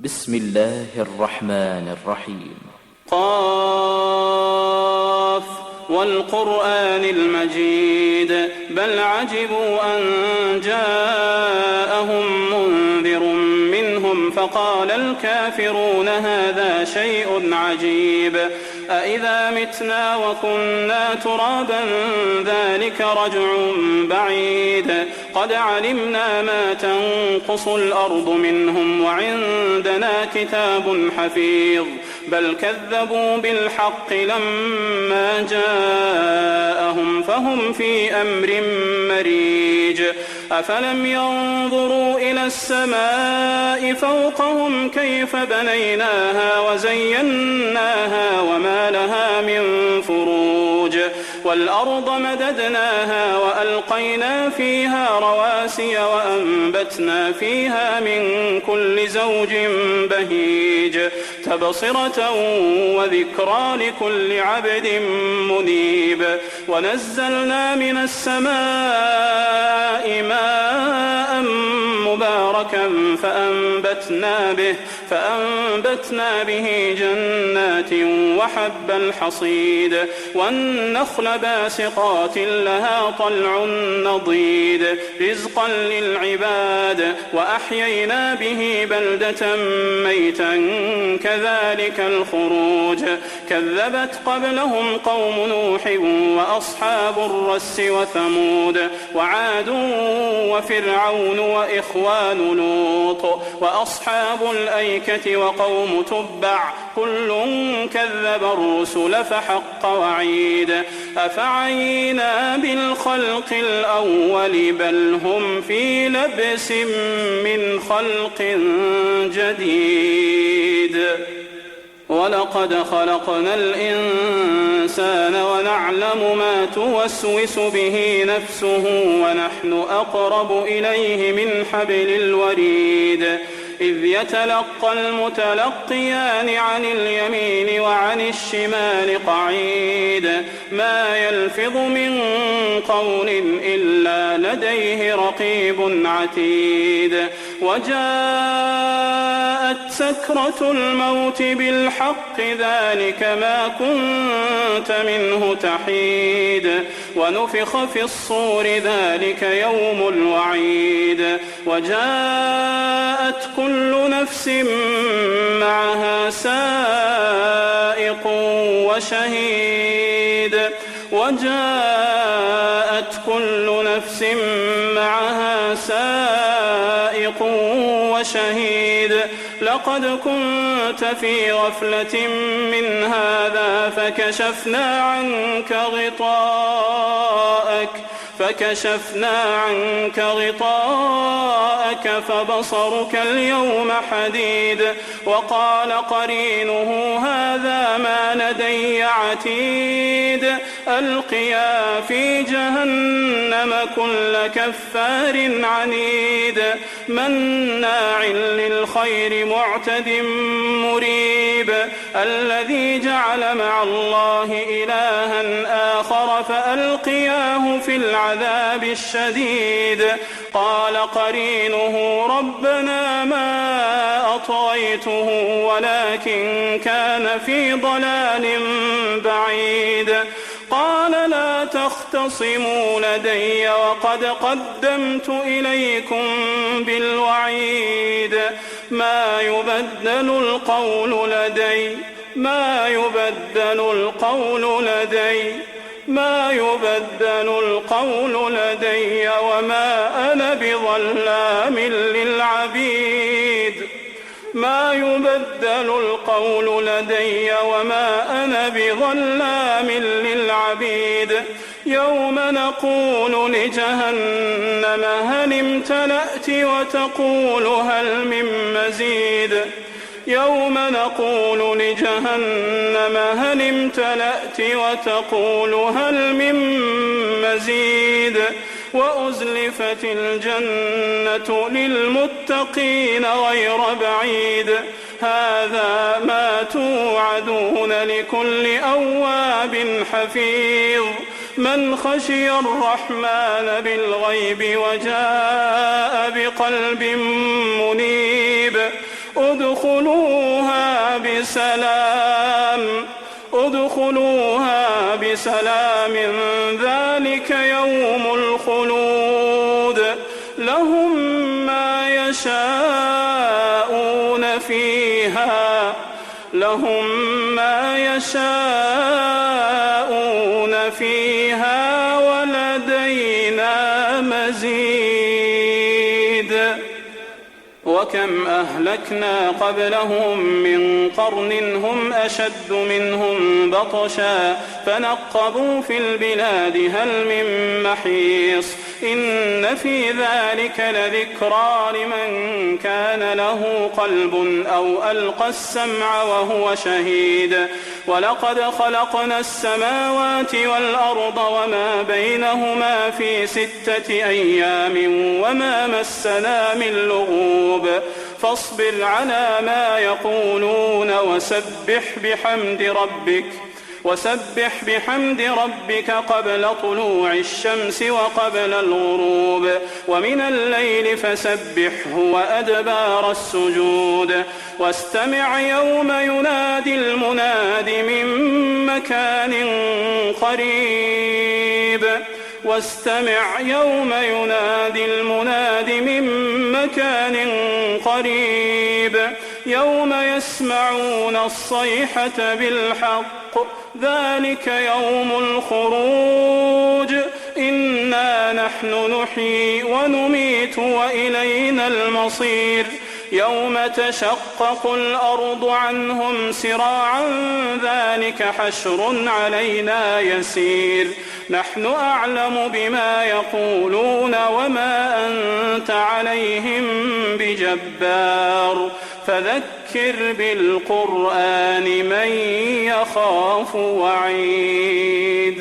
بسم الله الرحمن الرحيم. قاف والقرآن المجيد بل عجبوا أن جاءهم منذر منهم فقال الكافرون هذا شيء عجيب أإذا متنا وكنا ترابا ذلك رجع بعيد قد علمنا ما تنقص الأرض منهم وعندنا كتاب حفيظ بل كذبوا بالحق لما جاءهم فهم في أمر مريج أفلم ينظروا إلى السماء فوقهم كيف بنيناها وزيناها وما لها من فروج والأرض مددناها وألقينا فيها رواسي وأنبتنا فيها من كل زوج بهيج تبصرة وذكرى لكل عبد منيب ونزلنا من السماء ماء مباركا فأنبتنا به جنات وحب الحصيد والنخل باسقات لها طلع نضيد رزقا للعباد وأحيينا به بلدة ميتا كذلك الخروج كذبت قبلهم قوم نوح وأصحاب الرس وثمود وعاد وفرعون وإخوان لوط وأصحاب الأيكة وقوم تبع كل كذب الرسل فحق وعيد أفعينا بالخلق الأول بل هم في لبس من خلق جديد ولقد خلقنا الإنسان ونعلم ما توسوس به نفسه ونحن أقرب إليه من حبل الوريد إذ يتلقى المتلقيان عن اليمين وعن الشمال قعيد ما يلفظ من قول إلا لديه رقيب عتيد وجاءت سكرة الموت بالحق ذلك ما كنت منه تحيد ونفخ في الصور ذلك يوم الوعيد وجاءت كل نفس معها سائق وشهيد وجاءت كل نفس معها سائق وشهيد لقد كنت في غفلة من هذا فكشفنا عنك غطاءك فبصرك اليوم حديد وقال قرينه هذا ما لدي عتيد ألقيا في جهنم كل كفار عنيد مناع للخير معتد مريب الذي جعل مع الله إلها آخر فألقياه في العذاب الشديد قال قرينه ربنا ما أطغيته ولكن كان في ضلال بعيد قال لا تختصموا لدي وقد قدمت إليكم بالوعيد ما يبدل القول لدي وما أنا بظلام للعبيد يوم نقول لجهنم هل امتلأت وتقول هل من مزيد يوم نقول لجهنم هل امتلأت وتقول هل من مزيد وأزلفت الجنة للمتقين غير بعيد هذا ما توعدون لكل أواب حفيظ من خشي الرحمن بالغيب وجاء بقلب منيب ادخلوها بسلام ذلك يوم الخلود لهم ما يشاءون فيها ولدينا مزيد وكم أهلكنا قبلهم من قرن هم أشد منهم بطشا فنقبوا في البلاد هل من محيص إن في ذلك لذكرى لمن كان له قلب أو ألقى السمع وهو شهيد ولقد خلقنا السماوات والأرض وما بينهما في 6 أيام وما مسنا من لغوب فاصبر على ما يقولون وسبح بحمد ربك قبل طلوع الشمس وقبل الغروب ومن الليل فسبحه وأدبار السجود واستمع يوم ينادي المناد من مكان قريب يوم يسمعون الصيحة بالحق ذلك يوم الخروج إنا نحن نحيي ونميت وإلينا المصير يوم تشقق الأرض عنهم سراعا ذلك حشر علينا يسير نحن أعلم بما يقولون وما أنت عليهم بجبار فذكر بالقرآن من يخاف وعيد